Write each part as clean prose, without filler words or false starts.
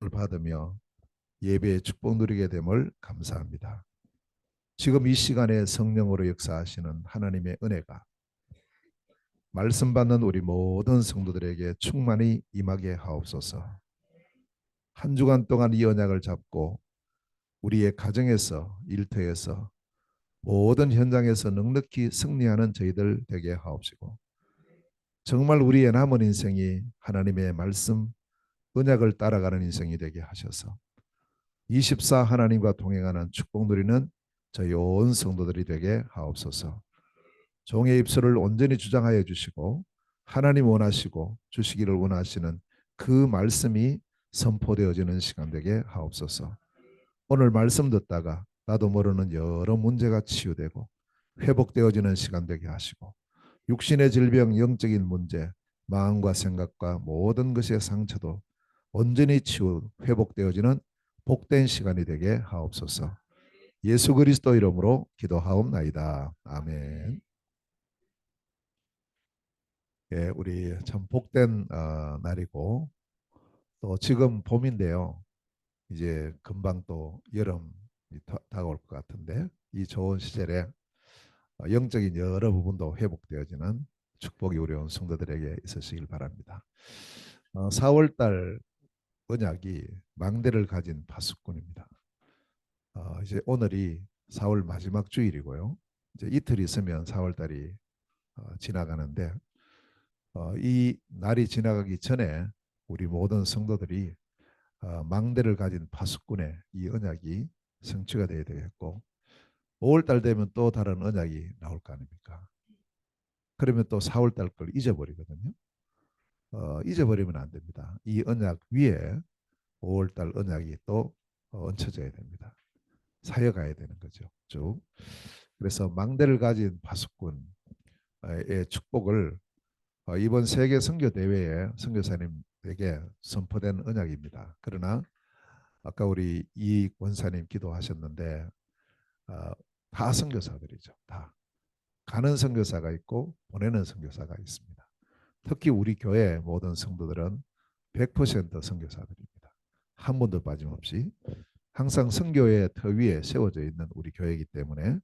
받으며 예배의 축복 누리게 됨을 감사합니다. 지금 이 시간에 성령으로 역사하시는 하나님의 은혜가 말씀 받는 우리 모든 성도들에게 충만히 임하게 하옵소서. 한 주간 동안 이 언약을 잡고 우리의 가정에서, 일터에서, 모든 현장에서 넉넉히 승리하는 저희들 되게 하옵시고, 정말 우리의 남은 인생이 하나님의 말씀, 언약을 따라가는 인생이 되게 하셔서 24 하나님과 동행하는 축복 누리는 저희 온 성도들이 되게 하옵소서. 종의 입술을 온전히 주장하여 주시고 하나님 원하시고 주시기를 원하시는 그 말씀이 선포되어지는 시간 되게 하옵소서. 오늘 말씀 듣다가 나도 모르는 여러 문제가 치유되고 회복되어지는 시간 되게 하시고, 육신의 질병, 영적인 문제, 마음과 생각과 모든 것의 상처도 온전히 치유 회복되어지는 복된 시간이 되게 하옵소서. 예수 그리스도 이름으로 기도하옵나이다. 아멘. 예, 우리 참 복된 날이고, 또 지금 봄인데요. 이제 금방 또 여름이 다가올 것 같은데, 이 좋은 시절에 영적인 여러 부분도 회복되어지는 축복이 우리 온 성도들에게 있으시길 바랍니다. 4월달 언약이 망대를 가진 파수꾼입니다. 이제 오늘이 4월 마지막 주일이고요. 이제 이틀 있으면 4월달이 지나가는데, 이 날이 지나가기 전에 우리 모든 성도들이 망대를 가진 파수꾼의 이 언약이 성취가 되어야 되겠고, 5월달 되면 또 다른 언약이 나올 거 아닙니까? 그러면 또 4월달 걸 잊어버리거든요. 잊어버리면 안 됩니다. 이 언약 위에 5월달 언약이 또 얹혀져야 됩니다. 사여가야 되는 거죠. 쭉. 그래서 망대를 가진 파수꾼의 축복을 이번 세계 선교 대회에 선교사님에게 선포된 언약입니다. 그러나 아까 우리 이 권사님 기도하셨는데, 어, 다 선교사들이죠. 다 가는 선교사가 있고 보내는 선교사가 있습니다. 특히 우리 교회 모든 성도들은 100% 선교사들입니다. 한 번도 빠짐없이 항상 선교의 터 위에 세워져 있는 우리 교회이기 때문에,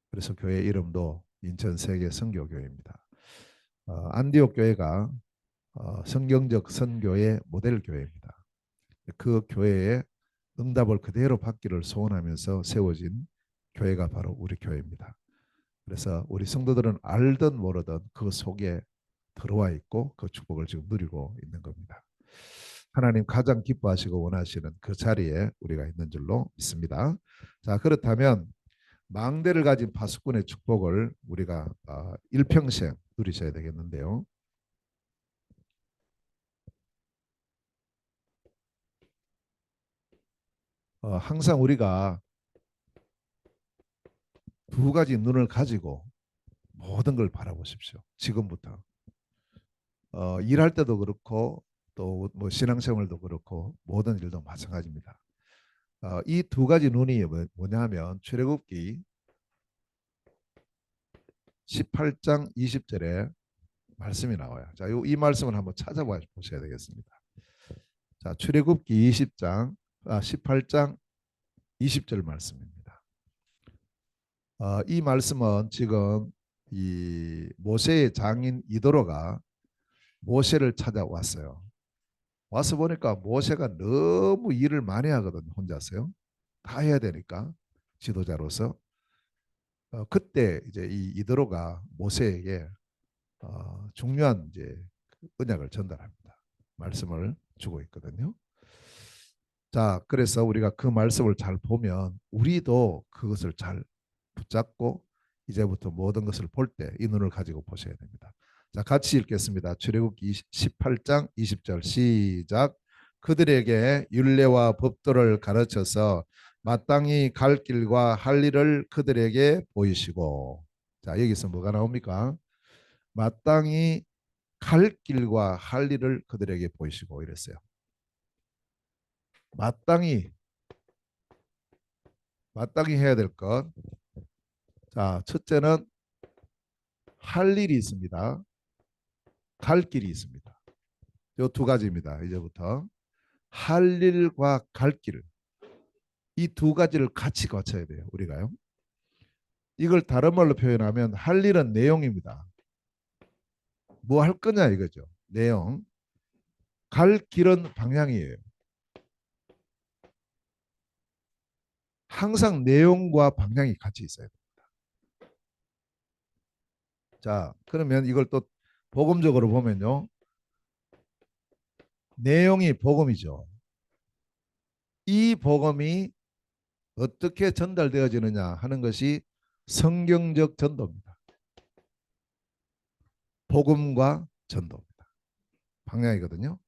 그래서 교회 이름도 인천 세계 선교교회입니다. 안디옥 교회가 성경적 선교의 모델 교회입니다. 그 교회의 응답을 그대로 받기를 소원하면서 세워진 교회가 바로 우리 교회입니다. 그래서 우리 성도들은 알든 모르든 그 속에 들어와 있고 그 축복을 지금 누리고 있는 겁니다. 하나님 가장 기뻐하시고 원하시는 그 자리에 우리가 있는 줄로 믿습니다. 자, 그렇다면 망대를 가진 파수꾼의 축복을 우리가 일평생 누리셔야 되겠는데요. 항상 우리가 두 가지 눈을 가지고 모든 걸 바라보십시오. 지금부터. 일할 때도 그렇고 또 뭐 신앙생활도 그렇고 모든 일도 마찬가지입니다. 이 두 가지 눈이 뭐냐면 출애굽기 18장 20절에 말씀이 나와요. 자, 이 말씀을 한번 찾아보셔야 되겠습니다. 자, 출애굽기 18장 20절 말씀입니다. 이 말씀은 지금 이 모세의 장인 이도로가 모세를 찾아왔어요. 와서 보니까 모세가 너무 일을 많이 하거든요. 혼자서요. 다 해야 되니까 지도자로서. 그때 이제 이 이도로가 모세에게 중요한 이제 언약을 전달합니다. 말씀을 주고 있거든요. 자, 그래서 우리가 그 말씀을 잘 보면 우리도 그것을 잘 붙잡고 이제부터 모든 것을 볼 때 이 눈을 가지고 보셔야 됩니다. 자, 같이 읽겠습니다. 출애굽기 18장 20절 시작. 그들에게 율례와 법도를 가르쳐서 마땅히 갈 길과 할 일을 그들에게 보이시고. 자, 여기서 뭐가 나옵니까? 마땅히 갈 길과 할 일을 그들에게 보이시고 이랬어요. 마땅히 해야 될 것. 자, 첫째는 할 일이 있습니다. 갈 길이 있습니다. 이 두 가지입니다. 이제부터. 할 일과 갈 길, 이 두 가지를 같이 거쳐야 돼요. 우리가요. 이걸 다른 말로 표현하면 할 일은 내용입니다. 뭐 할 거냐 이거죠. 내용. 갈 길은 방향이에요. 항상 내용과 방향이 같이 있어야 돼요. 자, 그러면 이걸 또 복음적으로 보면요. 내용이 복음이죠. 이 복음이 어떻게 전달되어지느냐 하는 것이 성경적 전도입니다. 복음과 전도입니다. 방향이거든요.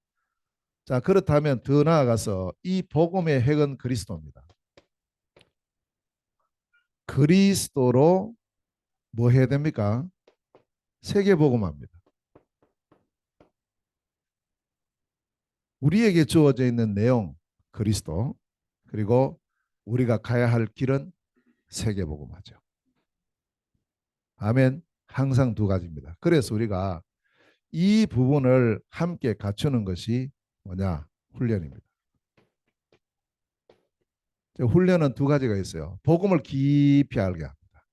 자, 그렇다면 더 나아가서 이 복음의 핵은 그리스도입니다. 그리스도로 뭐 해야 됩니까? 세계복음합니다. 우리에게 주어져 있는 내용 그리스도, 그리고 우리가 가야 할 길은 세계복음하죠. 아멘. 항상 두 가지입니다. 그래서 우리가 이 부분을 함께 갖추는 것이 뭐냐? 훈련입니다. 훈련은 두 가지가 있어요. 복음을 깊이 알게 합니다.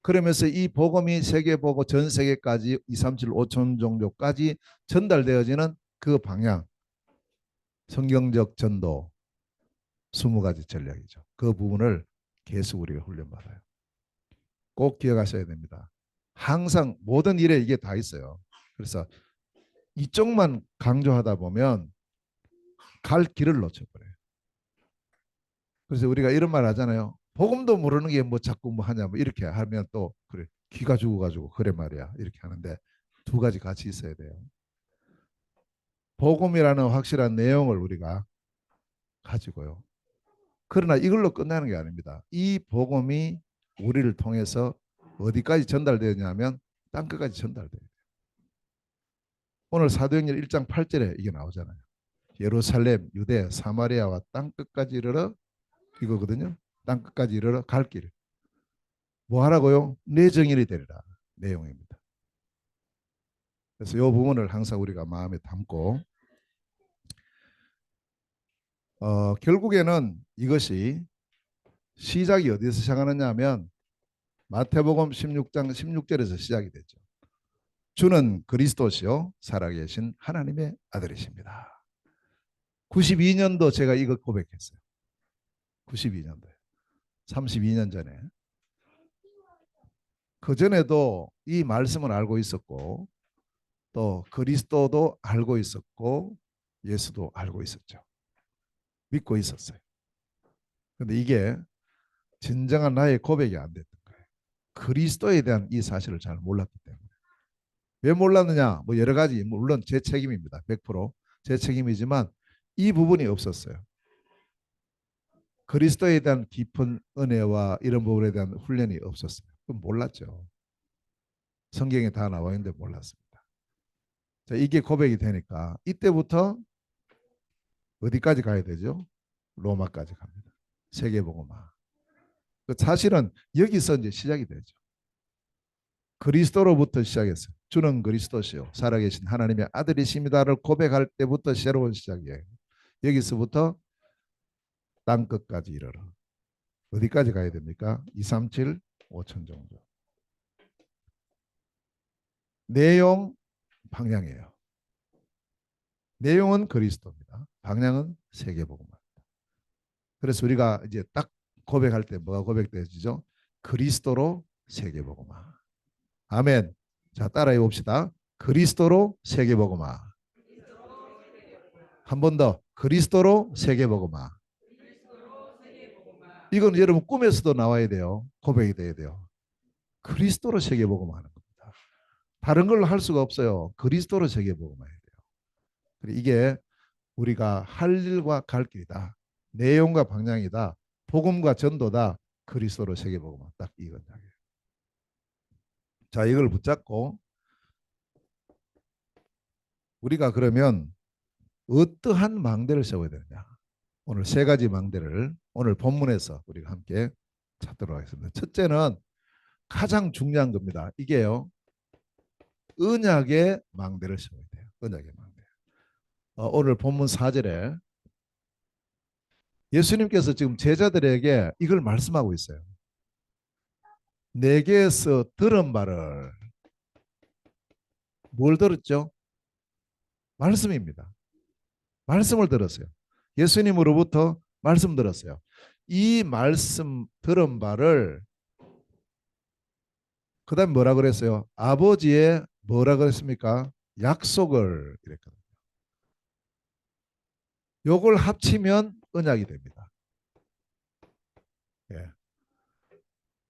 그러면서 이 복음이 세계보고 전 세계까지 2, 3, 7, 5천 종족까지 전달되어지는 그 방향, 성경적 전도 20가지 전략이죠. 그 부분을 계속 우리가 훈련받아요. 꼭 기억하셔야 됩니다. 항상 모든 일에 이게 다 있어요. 그래서 이쪽만 강조하다 보면 갈 길을 놓쳐버려요. 그래서 우리가 이런 말 하잖아요. 복음도 모르는 게 뭐 자꾸 뭐 하냐 뭐 이렇게 하면 또 그래 귀가 죽어가지고 그래 말이야 이렇게 하는데 두 가지 같이 있어야 돼요. 복음이라는 확실한 내용을 우리가 가지고요. 그러나 이걸로 끝나는 게 아닙니다. 이 복음이 우리를 통해서 어디까지 전달되느냐면 땅끝까지 전달돼요. 오늘 사도행전 1장 8절에 이게 나오잖아요. 예루살렘, 유대, 사마리아와 땅끝까지 이르러 이거거든요. 땅끝까지 이르러 갈 길. 뭐 하라고요? 내 정인이 되리라. 내용입니다. 그래서 이 부분을 항상 우리가 마음에 담고 결국에는 이것이 시작이 어디서 시작하느냐 하면 마태복음 16장 16절에서 시작이 되죠. 주는 그리스도시요 살아계신 하나님의 아들이십니다. 92년도 제가 이거 고백했어요. 92년도에. 32년 전에. 그전에도 이 말씀을 알고 있었고 또 그리스도도 알고 있었고 예수도 알고 있었죠. 믿고 있었어요. 근데 이게 진정한 나의 고백이 안 됐던 거예요. 그리스도에 대한 이 사실을 잘 몰랐기 때문에. 왜 몰랐느냐? 뭐 여러 가지 물론 제 책임입니다. 100%제 책임이지만 이 부분이 없었어요. 그리스도에 대한 깊은 은혜와 이런 부분에 대한 훈련이 없었어요. 그럼 몰랐죠. 성경에 다 나와 있는데 몰랐습니다. 자, 이게 고백이 되니까 이때부터 어디까지 가야 되죠? 로마까지 갑니다. 세계복음화. 사실은 여기서 이제 시작이 되죠. 그리스도로부터 시작했어요. 주는 그리스도시요 살아계신 하나님의 아들이십니다를 고백할 때부터 새로운 시작이에요. 여기서부터 땅끝까지 이르러. 어디까지 가야 됩니까? 2, 3, 7, 5천 정도. 내용, 방향이에요. 내용은 그리스도입니다. 방향은 세계복음입니다. 그래서 우리가 이제 딱 고백할 때 뭐가 고백되어지죠? 그리스도로 세계복음화. 아멘. 자, 따라해 봅시다. 그리스도로 세계복음화. 한 번 더. 그리스도로 세계복음화. 이건 여러분 꿈에서도 나와야 돼요. 고백이 돼야 돼요. 그리스도로 세계복음화하는 겁니다. 다른 걸로 할 수가 없어요. 그리스도로 세계복음화해야 돼요. 이게 우리가 할 일과 갈 길이다. 내용과 방향이다. 복음과 전도다. 그리스도로 세계복음화. 딱 이건 이야기예요. 자, 이걸 붙잡고 우리가 그러면 어떠한 망대를 세워야 되느냐. 오늘 세 가지 망대를 오늘 본문에서 우리가 함께 찾도록 하겠습니다. 첫째는 가장 중요한 겁니다. 이게요. 언약의 망대를 세워야 돼요. 언약의 망대. 오늘 본문 4절에 예수님께서 지금 제자들에게 이걸 말씀하고 있어요. 내게서 들은 말을 뭘 들었죠? 말씀입니다. 말씀을 들었어요. 예수님으로부터 말씀 들었어요. 이 말씀 들은 바를 그다음 뭐라 그랬어요? 아버지의 뭐라 그랬습니까? 약속을 이랬거든요. 요걸 합치면 언약이 됩니다. 예.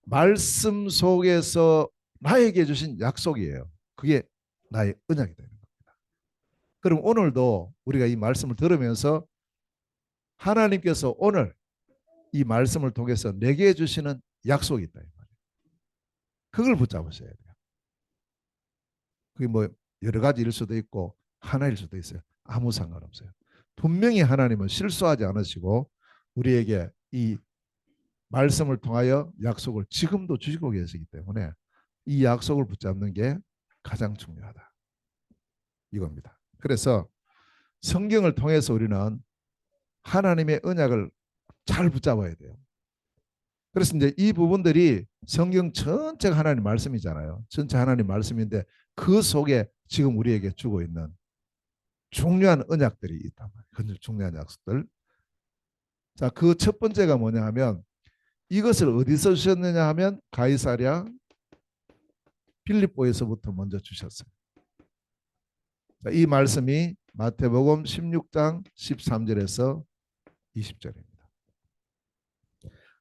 말씀 속에서 나에게 주신 약속이에요. 그게 나의 언약이 되는 겁니다. 그럼 오늘도 우리가 이 말씀을 들으면서 하나님께서 오늘 이 말씀을 통해서 내게 주시는 약속이 있다. 그걸 붙잡으셔야 돼요. 그게 뭐 여러 가지일 수도 있고 하나일 수도 있어요. 아무 상관없어요. 분명히 하나님은 실수하지 않으시고 우리에게 이 말씀을 통하여 약속을 지금도 주시고 계시기 때문에 이 약속을 붙잡는 게 가장 중요하다. 이겁니다. 그래서 성경을 통해서 우리는 하나님의 언약을 잘 붙잡아야 돼요. 그래서 이제 이 부분들이 성경 전체가 하나님 말씀이잖아요. 전체 하나님 말씀인데 그 속에 지금 우리에게 주고 있는 중요한 언약들이 있단 말이에요. 중요한 약속들. 자, 그 첫 번째가 뭐냐 하면 이것을 어디서 주셨느냐 하면 가이사랴 빌립보에서부터 먼저 주셨어요. 자, 이 말씀이 마태복음 16장 13절에서 20절입니다.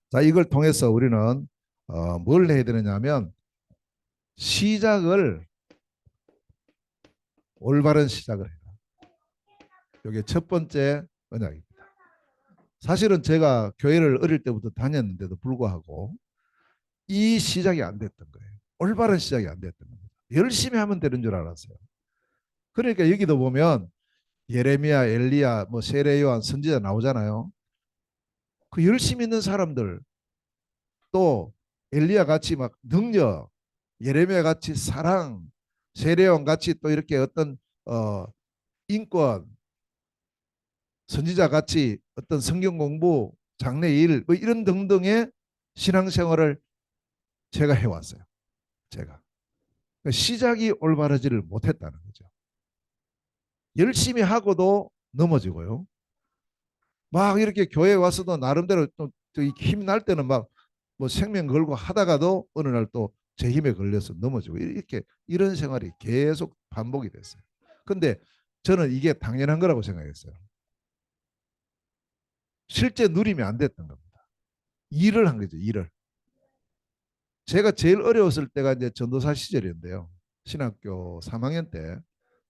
자, 이걸 통해서 우리는 뭘 해야 되느냐 하면 시작을 올바른 시작을 해라. 이게 첫 번째 언약입니다. 사실은 제가 교회를 어릴 때부터 다녔는데도 불구하고 이 시작이 안 됐던 거예요. 올바른 시작이 안 됐던 겁니다. 열심히 하면 되는 줄 알았어요. 그러니까 여기도 보면 예레미야, 엘리야, 뭐 세례 요한 선지자 나오잖아요. 그 열심히 있는 사람들 또 엘리야 같이 막 능력, 예레미야 같이 사랑, 세례 요한 같이 또 이렇게 어떤 어, 인권, 선지자 같이 어떤 성경 공부, 장래 일, 뭐 이런 등등의 신앙생활을 제가 해왔어요. 제가. 그러니까 시작이 올바르지를 못했다는 거죠. 열심히 하고도 넘어지고요. 막 이렇게 교회 와서도 나름대로 또 힘날 때는 막 뭐 생명 걸고 하다가도 어느 날 또 제 힘에 걸려서 넘어지고 이렇게 이런 생활이 계속 반복이 됐어요. 근데 저는 이게 당연한 거라고 생각했어요. 실제 누리면 안 됐던 겁니다. 일을 한 거죠, 일을. 제가 제일 어려웠을 때가 이제 전도사 시절이었는데요. 신학교 3학년 때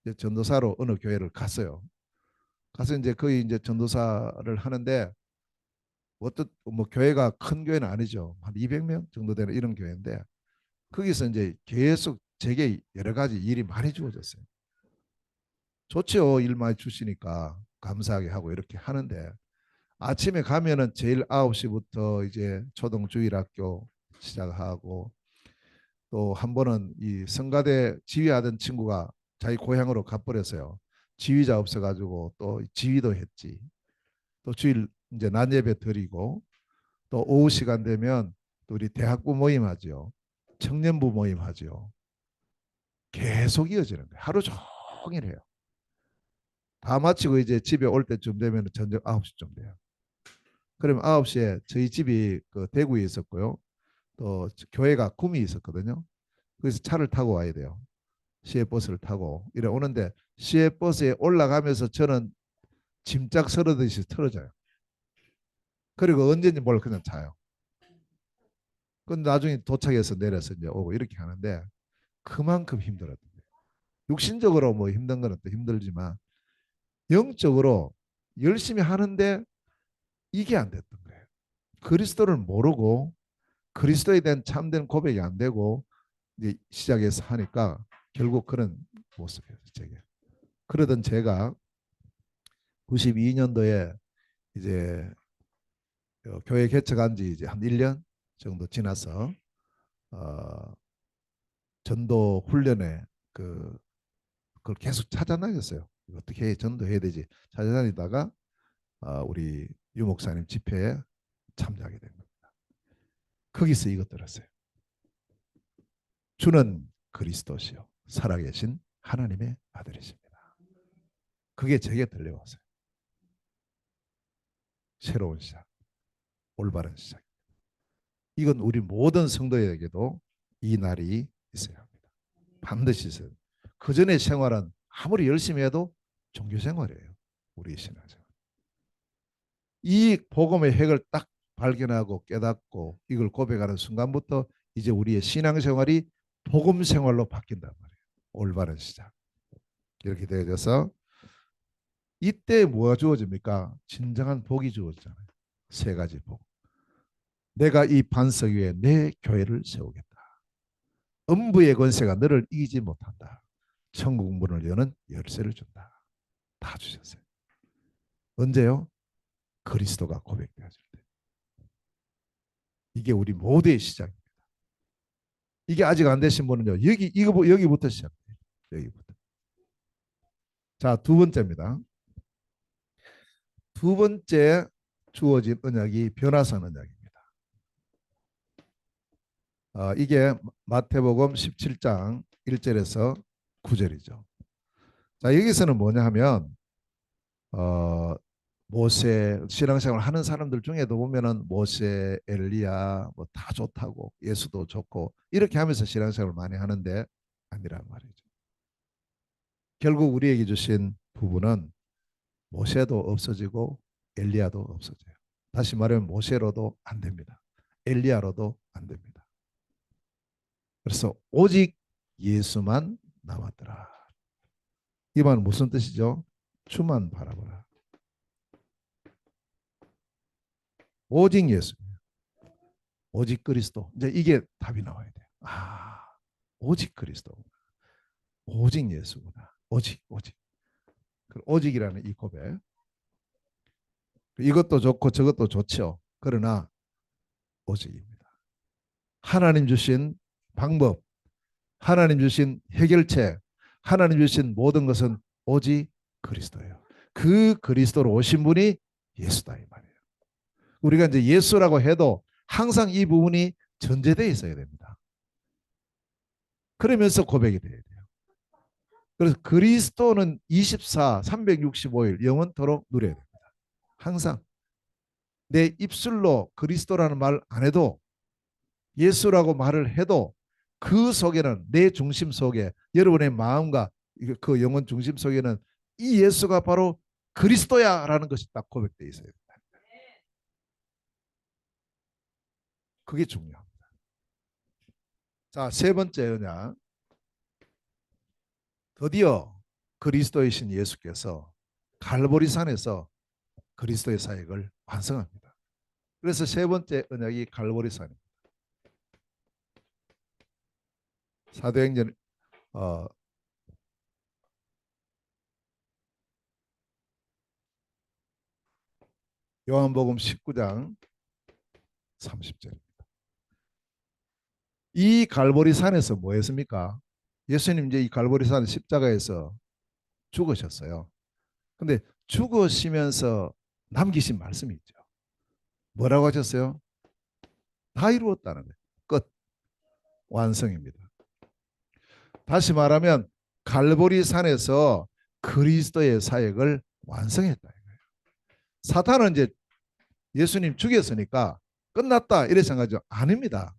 이제 전도사로 어느 교회를 갔어요. 가서 이제 거기 이제 전도사를 하는데 어떤 뭐 교회가 큰 교회는 아니죠. 한 200명 정도 되는 이런 교회인데 거기서 이제 계속 제게 여러 가지 일이 많이 주어졌어요. 좋죠. 일 많이 주시니까 감사하게 하고 이렇게 하는데 아침에 가면은 제일 9시부터 이제 초등 주일학교 시작하고 또 한 번은 이 성가대 지휘하던 친구가 자기 고향으로 가버렸어요. 지휘자 없어가지고 또 지휘도 했지. 또 주일 이제 낮 예배 드리고 또 오후 시간 되면 또 우리 대학부 모임 하죠. 청년부 모임 하죠. 계속 이어지는 거예요. 하루 종일 해요. 다 마치고 이제 집에 올 때쯤 되면 저녁 9시쯤 돼요. 그럼 9시에 저희 집이 그 대구에 있었고요. 또 교회가 구미 있었거든요. 그래서 차를 타고 와야 돼요. 시외버스를 타고 이래 오는데 시외버스에 올라가면서 저는 짐짝 서르듯이 틀어져요. 그리고 언제인지 몰라 그냥 자요. 근데 나중에 도착해서 내려서 이제 오고 이렇게 하는데 그만큼 힘들었던 거예요. 육신적으로 뭐 힘든 거는 또 힘들지만 영적으로 열심히 하는데 이게 안 됐던 거예요. 그리스도를 모르고 그리스도에 대한 참된 고백이 안 되고 이제 시작해서 하니까 결국 그런 모습이에요. 제게. 그러던 제가 92년도에 이제 교회 개척한 지 이제 한 1년 정도 지나서 어, 전도 훈련에 그걸 계속 찾아나갔어요. 어떻게 해? 전도해야 되지. 찾아다니다가 우리 유 목사님 집회에 참여하게 된 겁니다. 거기서 이것 들었어요. 주는 그리스도시요 살아계신 하나님의 아들이십니다. 그게 제게 들려왔어요. 새로운 시작, 올바른 시작. 이건 우리 모든 성도에게도 이 날이 있어야 합니다. 반드시 있어요. 그 전에 생활은 아무리 열심히 해도 종교 생활이에요. 우리 신앙생활. 이 복음의 핵을 딱 발견하고 깨닫고 이걸 고백하는 순간부터 이제 우리의 신앙생활이 복음 생활로 바뀐단 말이에요. 올바른 시작. 이렇게 되어져서 이때 뭐가 주어집니까? 진정한 복이 주어지잖아요. 세 가지 복. 내가 이 반석 위에 내 교회를 세우겠다. 음부의 권세가 너를 이기지 못한다. 천국 문을 여는 열쇠를 준다. 다 주셨어요. 언제요? 그리스도가 고백되어질 때. 이게 우리 모두의 시작입니다. 이게 아직 안 되신 분은요. 여기부터 시작돼요. 여기부터. 자, 두 번째입니다. 두 번째 주어진 언약이 변화산 언약입니다. 이게 마태복음 17장 1절에서 9절이죠. 자, 여기서는 뭐냐 하면 모세 신앙생활 하는 사람들 중에도 보면은 모세, 엘리야 뭐 다 좋다고 예수도 좋고 이렇게 하면서 신앙생활을 많이 하는데 아니란 말이죠. 결국 우리에게 주신 부분은 모세도 없어지고 엘리야도 없어져요. 다시 말하면 모세로도 안 됩니다. 엘리야로도 안 됩니다. 그래서 오직 예수만 남았더라. 이 말은 무슨 뜻이죠? 주만 바라보라. 오직 예수. 오직 그리스도. 이제 이게 답이 나와야 돼요. 오직 그리스도. 오직 예수구나. 오직. 오직이라는 이 고백. 이것도 좋고 저것도 좋죠. 그러나 오직입니다. 하나님 주신 방법, 하나님 주신 해결책, 하나님 주신 모든 것은 오직 그리스도예요. 그 그리스도로 오신 분이 예수다 이 말이에요. 우리가 이제 예수라고 해도 항상 이 부분이 전제되어 있어야 됩니다. 그러면서 고백이 돼야 돼요. 그래서 그리스도는 365일 영원토록 누려야 됩니다. 항상 내 입술로 그리스도라는 말 안 해도 예수라고 말을 해도 그 속에는 내 중심 속에 여러분의 마음과 그 영혼 중심 속에는 이 예수가 바로 그리스도야라는 것이 딱 고백되어 있어요. 그게 중요합니다. 자, 세 번째 언약. 드디어 그리스도이신 예수께서 갈보리산에서 그리스도의 사역을 완성합니다. 그래서 세 번째 언약이 갈보리산입니다. 사도행전 요한복음 19장 30절. 이 갈보리산에서 뭐 했습니까? 예수님 이제 이 갈보리산 십자가에서 죽으셨어요. 근데 죽으시면서 남기신 말씀이 있죠. 뭐라고 하셨어요? 다 이루었다는 거예요. 끝. 완성입니다. 다시 말하면 갈보리산에서 그리스도의 사역을 완성했다. 사탄은 이제 예수님 죽였으니까 끝났다 이래 생각하죠. 아닙니다.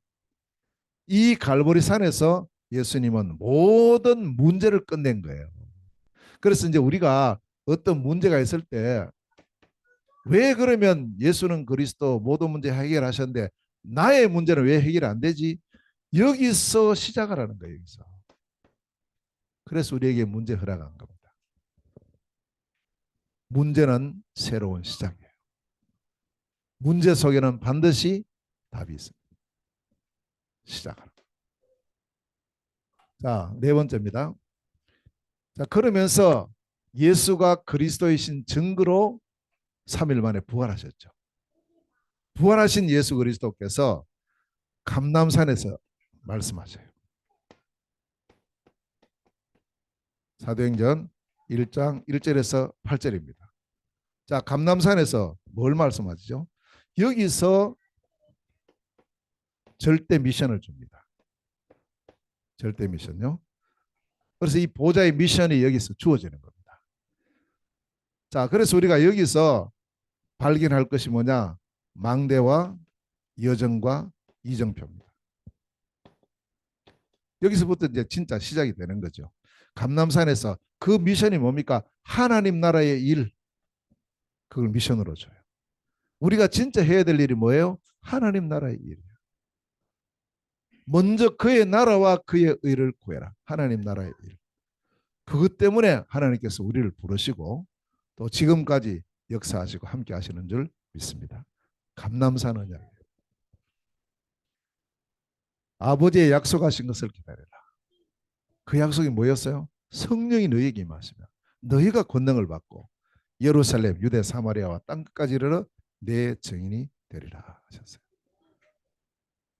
이 갈보리산에서 예수님은 모든 문제를 끝낸 거예요. 그래서 이제 우리가 어떤 문제가 있을 때 왜 그러면 예수는 그리스도 모든 문제 해결하셨는데 나의 문제는 왜 해결 안 되지? 여기서 시작을 하는 거예요. 여기서. 그래서 우리에게 문제 허락한 겁니다. 문제는 새로운 시작이에요. 문제 속에는 반드시 답이 있습니다. 시작하는. 자, 네 번째입니다. 자, 그러면서 예수가 그리스도이신 증거로 3일 만에 부활하셨죠. 부활하신 예수 그리스도께서 감람산에서 말씀하셔요. 사도행전 1장 1절에서 8절입니다. 자, 감람산에서 뭘 말씀하시죠? 여기서 절대 미션을 줍니다. 절대 미션요. 그래서 이 보좌의 미션이 여기서 주어지는 겁니다. 자, 그래서 우리가 여기서 발견할 것이 뭐냐? 망대와 여정과 이정표입니다. 여기서부터 이제 진짜 시작이 되는 거죠. 감람산에서 그 미션이 뭡니까? 하나님 나라의 일, 그걸 미션으로 줘요. 우리가 진짜 해야 될 일이 뭐예요? 하나님 나라의 일이에요. 먼저 그의 나라와 그의 의를 구해라. 하나님 나라의 일. 그것 때문에 하나님께서 우리를 부르시고 또 지금까지 역사하시고 함께 하시는 줄 믿습니다. 감람산 언약. 아버지의 약속하신 것을 기다려라. 그 약속이 뭐였어요? 성령이 너희에게 임하시면 너희가 권능을 받고 예루살렘, 유대, 사마리아와 땅끝까지 이르러 내 증인이 되리라 하셨어요.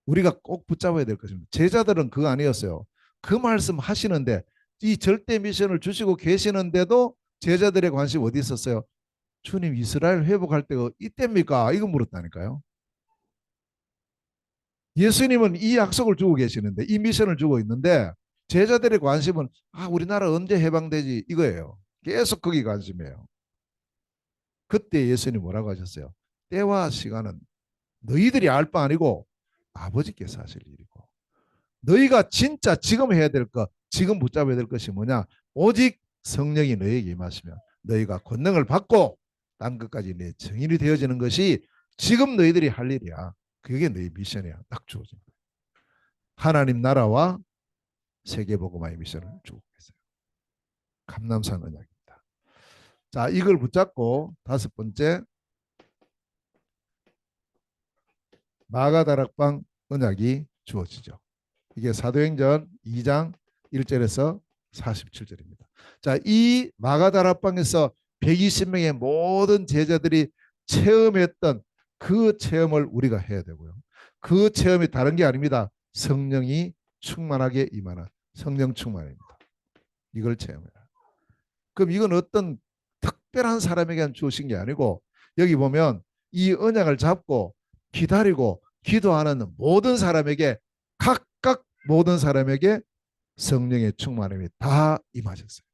우리가 꼭 붙잡아야 될 것입니다. 제자들은 그거 아니었어요. 그 말씀 하시는데 이 절대 미션을 주시고 계시는데도 제자들의 관심 어디 있었어요? 주님 이스라엘 회복할 때가 이때입니까? 이거 물었다니까요. 예수님은 이 약속을 주고 계시는데 이 미션을 주고 있는데 제자들의 관심은 우리나라 언제 해방되지 이거예요. 계속 거기 관심이에요. 그때 예수님 뭐라고 하셨어요? 때와 시간은 너희들이 알 바 아니고 아버지께서 하실 일이고 너희가 진짜 지금 해야 될 것, 지금 붙잡아야 될 것이 뭐냐? 오직 성령이 너희에게 임하시면 너희가 권능을 받고 땅 끝까지 내 증인이 되어지는 것이 지금 너희들이 할 일이야. 그게 너희 미션이야. 딱 주어진 거예요. 하나님 나라와 세계복음화의 미션을 주고 계세요. 감람산 언약입니다. 자, 이걸 붙잡고 다섯 번째 마가다락방 언약이 주어지죠. 이게 사도행전 2장 1절에서 47절입니다. 자, 이 마가다락방에서 120명의 모든 제자들이 체험했던 그 체험을 우리가 해야 되고요. 그 체험이 다른 게 아닙니다. 성령이 충만하게 임하는 성령 충만입니다. 이걸 체험해라. 그럼 이건 어떤 특별한 사람에게만 주신 게 아니고 여기 보면 이 언약을 잡고 기다리고 기도하는 모든 사람에게 각각 모든 사람에게 성령의 충만함이 다 임하셨어요.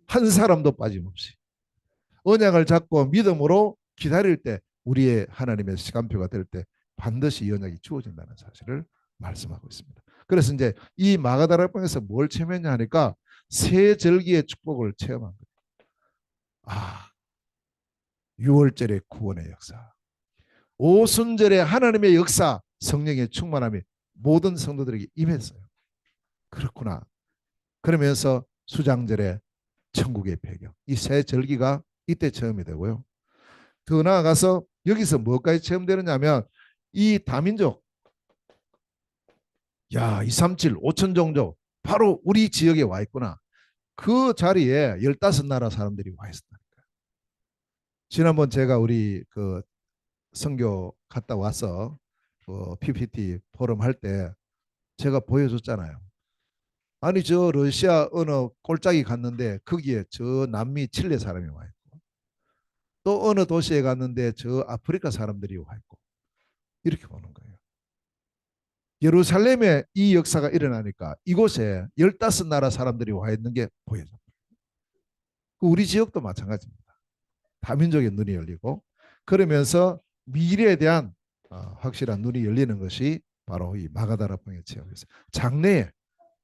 한 사람도 빠짐없이. 언약을 잡고 믿음으로 기다릴 때 우리의 하나님의 시간표가 될 때 반드시 이 언약이 주어진다는 사실을 말씀하고 있습니다. 그래서 이제 이 마가다락방에서 뭘 체험했냐 하니까 새 절기의 축복을 체험한 거예요. 6월절의 구원의 역사, 오순절의 하나님의 역사, 성령의 충만함이 모든 성도들에게 임했어요. 그렇구나. 그러면서 수장절의 천국의 배경, 이 새 절기가 이때 체험이 되고요. 더 나아가서 여기서 뭐까지 체험되느냐면 이 다민족, 237, 5천 종족 바로 우리 지역에 와 있구나. 그 자리에 15나라 사람들이 와 있었다니까요. 지난번 제가 우리 그 선교 갔다 와서 PPT 포럼 할 때 제가 보여줬잖아요. 아니 저 러시아 어느 꼴짝이 갔는데 거기에 저 남미 칠레 사람이 와 있고 또 어느 도시에 갔는데 저 아프리카 사람들이 와 있고 이렇게 보는 거예요. 예루살렘에 이 역사가 일어나니까 이곳에 15나라 사람들이 와 있는 게 보여요. 우리 지역도 마찬가지입니다. 다민족의 눈이 열리고 그러면서 미래에 대한 확실한 눈이 열리는 것이 바로 이 마가다락방의 체험이었어요. 장래에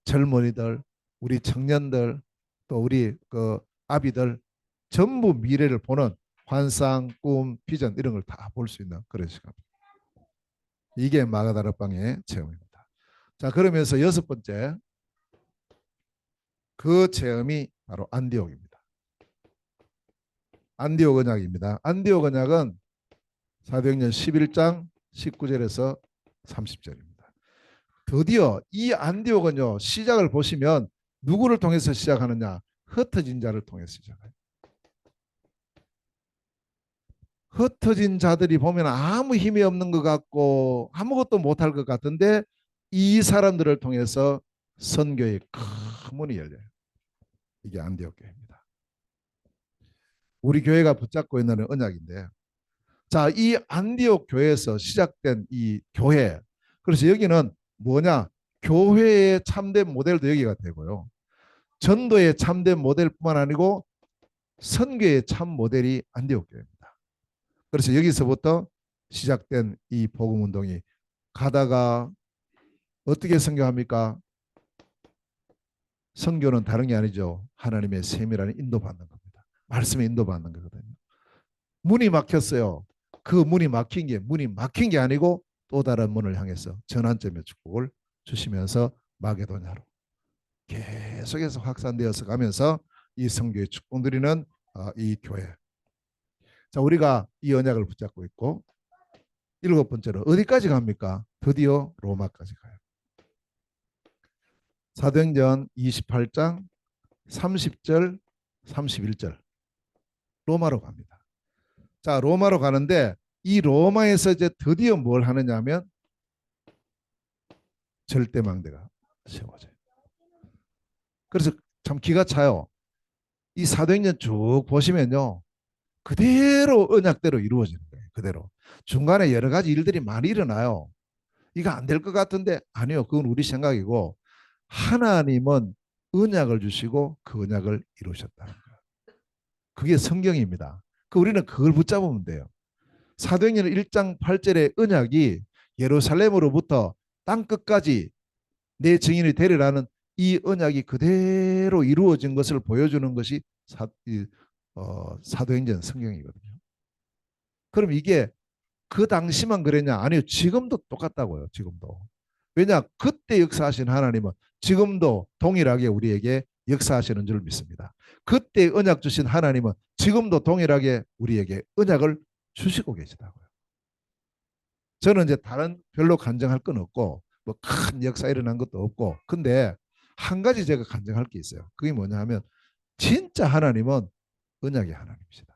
젊은이들, 우리 청년들, 또 우리 그 아비들 전부 미래를 보는 환상, 꿈, 비전 이런 걸 다 볼 수 있는 그런 시간. 이게 마가다락방의 체험입니다. 자, 그러면서 여섯 번째 그 체험이 바로 안디옥입니다. 안디옥 언약입니다. 안디옥 언약은 사도행전 11장 19절에서 30절입니다. 드디어 이 안디옥은요, 시작을 보시면 누구를 통해서 시작하느냐? 흩어진 자를 통해서 시작해요. 흩어진 자들이 보면 아무 힘이 없는 것 같고 아무것도 못할 것 같은데 이 사람들을 통해서 선교의 큰 문이 열려요. 이게 안디옥 교회입니다. 우리 교회가 붙잡고 있는 언약인데, 자, 이 안디옥 교회에서 시작된 이 교회, 그래서 여기는 뭐냐? 교회의 참된 모델도 여기가 되고요. 전도의 참된 모델뿐만 아니고 선교의 참 모델이 안디옥 교회입니다. 그래서 여기서부터 시작된 이 복음 운동이 가다가 어떻게 선교합니까? 선교는 다른 게 아니죠. 하나님의 세밀한 인도받는 겁니다. 말씀에 인도받는 거거든요. 문이 막혔어요. 그 문이 막힌 게 아니고 또 다른 문을 향해서 전환점의 축복을 주시면서 마게도냐로 계속해서 확산되어서 가면서 이 성교의 축복 누리는 이 교회. 자, 우리가 이 언약을 붙잡고 있고 일곱 번째로 어디까지 갑니까? 드디어 로마까지 가요. 사도행전 28장 30절 31절 로마로 갑니다. 자, 로마로 가는데 이 로마에서 이제 드디어 뭘 하느냐 하면 절대망대가 세워져요. 그래서 참 기가 차요. 이 사도행전 쭉 보시면요. 그대로 언약대로 이루어지는 거예요. 그대로. 중간에 여러 가지 일들이 많이 일어나요. 이거 안 될 것 같은데 아니요. 그건 우리 생각이고 하나님은 언약을 주시고 그 언약을 이루셨다는 거예요. 그게 성경입니다. 우리는 그걸 붙잡으면 돼요. 사도행전 1장 8절의 언약이 예루살렘으로부터 땅 끝까지 내 증인이 되리라는 이 언약이 그대로 이루어진 것을 보여주는 것이 사도행전 성경이거든요. 그럼 이게 그 당시만 그랬냐? 아니요. 지금도 똑같다고요. 지금도. 왜냐? 그때 역사하신 하나님은 지금도 동일하게 우리에게 역사하시는 줄 믿습니다. 그때 언약 주신 하나님은 지금도 동일하게 우리에게 언약을 주시고 계시다고요. 저는 이제 다른 별로 간증할 건 없고 뭐 큰 역사 일어난 것도 없고 근데 한 가지 제가 간증할 게 있어요. 그게 뭐냐 하면 진짜 하나님은 언약의 하나님이시다.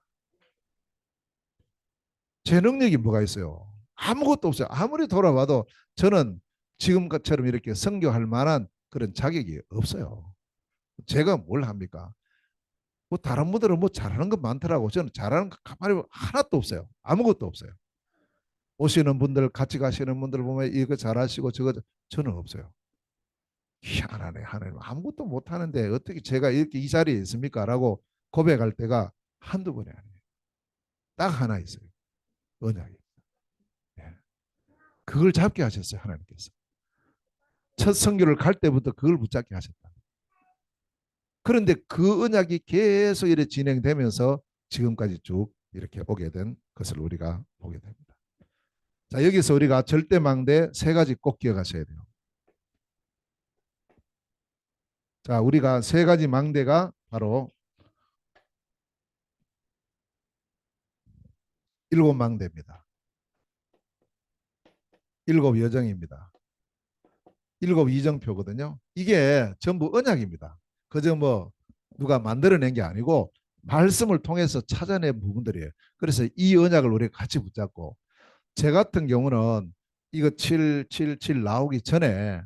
제 능력이 뭐가 있어요? 아무것도 없어요. 아무리 돌아봐도 저는 지금처럼 이렇게 선교할 만한 그런 자격이 없어요. 제가 뭘 합니까? 뭐 다른 분들은 뭐 잘하는 것 많더라고. 저는 잘하는 거 가만히 하나도 없어요. 아무것도 없어요. 오시는 분들 같이 가시는 분들 보면 이거 잘하시고 저거 저는 없어요. 희한하네. 하나님 아무것도 못하는데 어떻게 제가 이렇게 이 자리에 있습니까? 라고 고백할 때가 한두 번이 아니에요. 딱 하나 있어요. 언약이. 예. 그걸 잡게 하셨어요. 하나님께서. 첫 선교를 갈 때부터 그걸 붙잡게 하셨다. 그런데 그 언약이 계속 이렇게 진행되면서 지금까지 쭉 이렇게 오게 된 것을 우리가 보게 됩니다. 자, 여기서 우리가 절대망대 세 가지 꼭 기억하셔야 돼요. 자, 우리가 세 가지 망대가 바로 일곱 망대입니다. 일곱 여정입니다. 일곱 이정표거든요. 이게 전부 언약입니다. 그저 뭐 누가 만들어낸 게 아니고 말씀을 통해서 찾아낸 부분들이에요. 그래서 이 언약을 우리가 같이 붙잡고 제 같은 경우는 이거 777 나오기 전에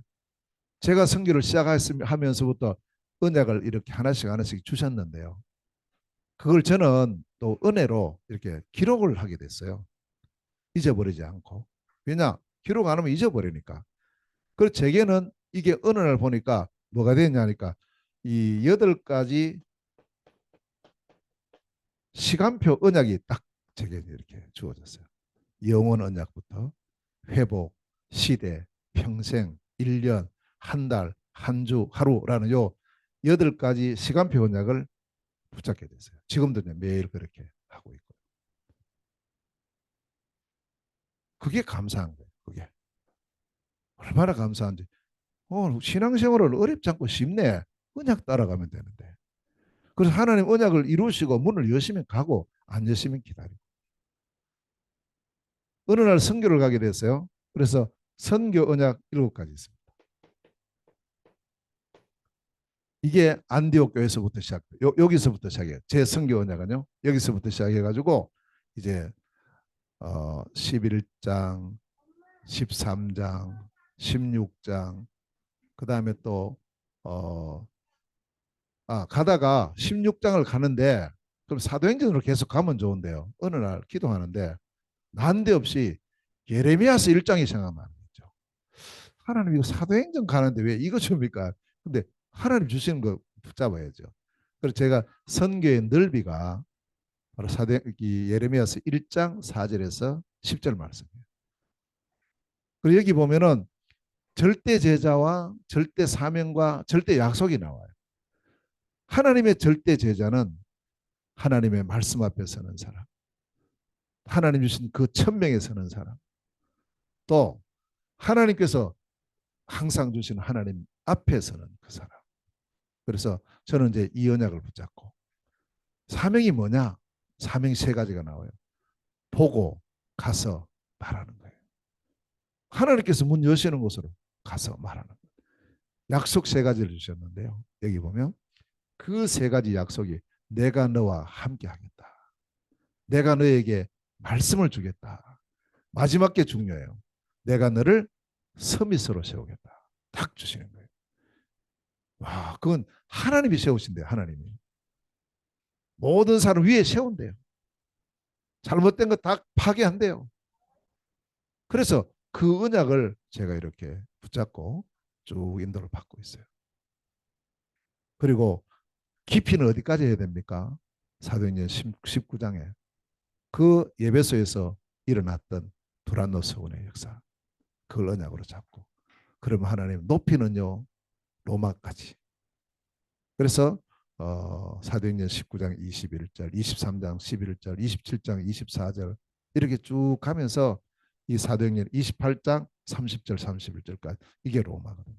제가 선교를 시작하면서부터 언약을 이렇게 하나씩 하나씩 주셨는데요. 그걸 저는 또 은혜로 이렇게 기록을 하게 됐어요. 잊어버리지 않고. 왜냐? 기록 안 하면 잊어버리니까. 그래서 제게는 이게 어느 날 보니까 뭐가 됐냐니까 이 8가지 시간표 언약이 딱 제게 이렇게 주어졌어요. 영원 언약부터 회복, 시대, 평생, 1년, 한 달, 한 주, 하루라는 요 8가지 시간표 언약을 붙잡게 됐어요. 지금도 매일 그렇게 하고 있고. 그게 감사한 거예요. 그게. 얼마나 감사한지. 신앙생활을 어렵지 않고 쉽네. 언약 따라가면 되는데. 그래서 하나님 언약을 이루시고 문을 여시면 가고 안 여시면 기다리고. 어느 날 선교를 가게 됐어요. 그래서 선교 언약 7가지 있습니다. 이게 안디옥 교회에서부터 여기서부터 시작해요. 제 선교 언약은요. 여기서부터 시작해가지고 이제 11장, 13장, 16장, 그 다음에 또 가다가 16장을 가는데 그럼 사도행전으로 계속 가면 좋은데요. 어느 날 기도하는데 난데없이 예레미야서 1장이 생각나는 거죠. 하나님 이거 사도행전 가는데 왜 이거 줍니까? 근데 하나님 주시는 거 붙잡아야죠. 그래서 제가 선교의 넓이가 바로 예레미야서 1장 4절에서 10절 말씀이에요. 그리고 여기 보면은 절대 제자와 절대 사명과 절대 약속이 나와요. 하나님의 절대 제자는 하나님의 말씀 앞에 서는 사람, 하나님 주신 그 천명에 서는 사람, 또 하나님께서 항상 주신 하나님 앞에 서는 그 사람. 그래서 저는 이제 이 언약을 붙잡고 사명이 뭐냐? 사명 세 가지가 나와요. 보고 가서 말하는 거예요. 하나님께서 문 여시는 곳으로 가서 말하는 거예요. 약속 세 가지를 주셨는데요. 여기 보면 그 세 가지 약속이 내가 너와 함께 하겠다. 내가 너에게 말씀을 주겠다. 마지막 게 중요해요. 내가 너를 서밋으로 세우겠다. 딱 주시는 거예요. 와, 그건 하나님이 세우신대요. 하나님이. 모든 사람 위에 세운대요. 잘못된 거 다 파괴한대요. 그래서 그 언약을 제가 이렇게 붙잡고 쭉 인도를 받고 있어요. 그리고 깊이는 어디까지 해야 됩니까? 사도행전 19장에 그 예배소에서 일어났던 두란노 서원의 역사, 그걸 언약으로 잡고, 그러면 하나님 높이는요 로마까지. 그래서 사도행전 19장 21절, 23장 11절, 27장 24절 이렇게 쭉 가면서 이 사도행전 28장 30절 31절까지 이게 로마거든요.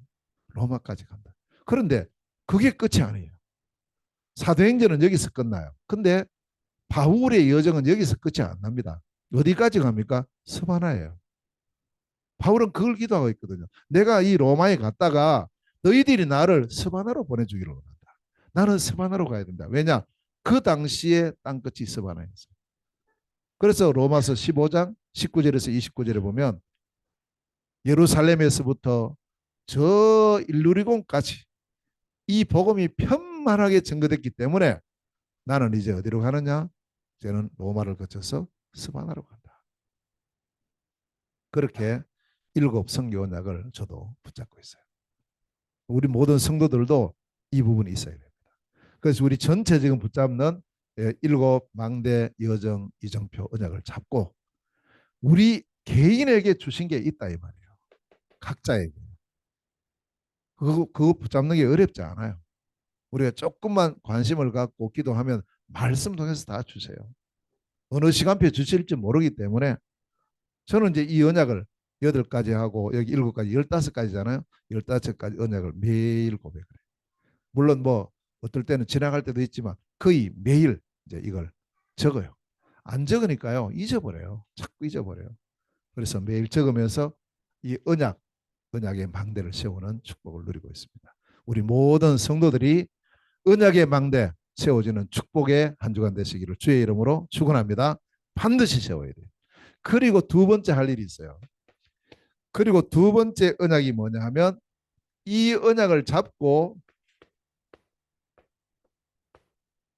로마까지 간다. 그런데 그게 끝이 아니에요. 사도행전은 여기서 끝나요. 근데 바울의 여정은 여기서 끝이 안 납니다. 어디까지 갑니까? 스바나예요. 바울은 그걸 기도하고 있거든요. 내가 이 로마에 갔다가 너희들이 나를 스바나로 보내주기를 원한다. 나는 스바나로 가야 된다. 왜냐? 그 당시에 땅끝이 스바나였어요. 그래서 로마서 15장 19절에서 29절에 보면 예루살렘에서부터 저 일루리곤까지 이 복음이 편만하게 증거됐기 때문에 나는 이제 어디로 가느냐? 저는 로마를 거쳐서 스바나로 간다. 그렇게 7 성교 언약을 저도 붙잡고 있어요. 우리 모든 성도들도 이 부분이 있어야 됩니다. 그래서 우리 전체 지금 붙잡는 7 망대 여정 이정표 언약을 잡고 우리 개인에게 주신 게 있다 이 말이에요. 각자에게. 그거 붙잡는 게 어렵지 않아요. 우리가 조금만 관심을 갖고 기도하면 말씀 통해서 다 주세요. 어느 시간표에 주실지 모르기 때문에 저는 이제 이 언약을 8가지 하고 여기 7가지 15가지잖아요. 15가지 언약을 매일 고백을 해요. 물론 뭐 어떨 때는 지나갈 때도 있지만 거의 매일 이제 이걸 적어요. 안 적으니까요 잊어버려요. 자꾸 잊어버려요. 그래서 매일 적으면서 이 언약의 망대를 세우는 축복을 누리고 있습니다. 우리 모든 성도들이 언약의 망대 세워지는 축복의 한 주간 되시기를 주의 이름으로 축원합니다. 반드시 세워야 돼요. 그리고 두 번째 할 일이 있어요. 그리고 두 번째 언약이 뭐냐 하면 이 언약을 잡고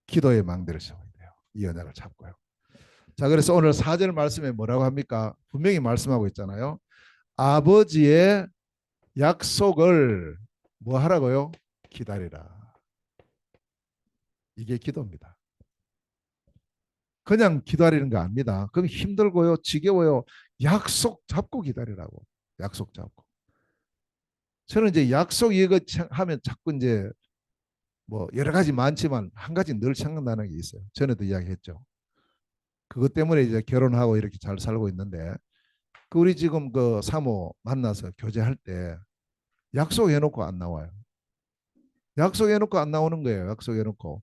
기도의 망대를 세워야 돼요. 이 언약을 잡고요. 자, 그래서 오늘 4절 말씀에 뭐라고 합니까? 분명히 말씀하고 있잖아요. 아버지의 약속을 뭐 하라고요? 기다리라. 이게 기도입니다. 그냥 기다리는 거 아닙니다. 그럼 힘들고요, 지겨워요. 약속 잡고 기다리라고. 약속 잡고. 저는 이제 약속 이거 하면 자꾸 이제 뭐 여러 가지 많지만 한 가지 늘 생각나는 게 있어요. 전에도 이야기했죠. 그것 때문에 이제 결혼하고 이렇게 잘 살고 있는데 그 우리 지금 그 사모 만나서 교제할 때 약속해놓고 안 나와요. 약속해놓고 안 나오는 거예요. 약속해놓고.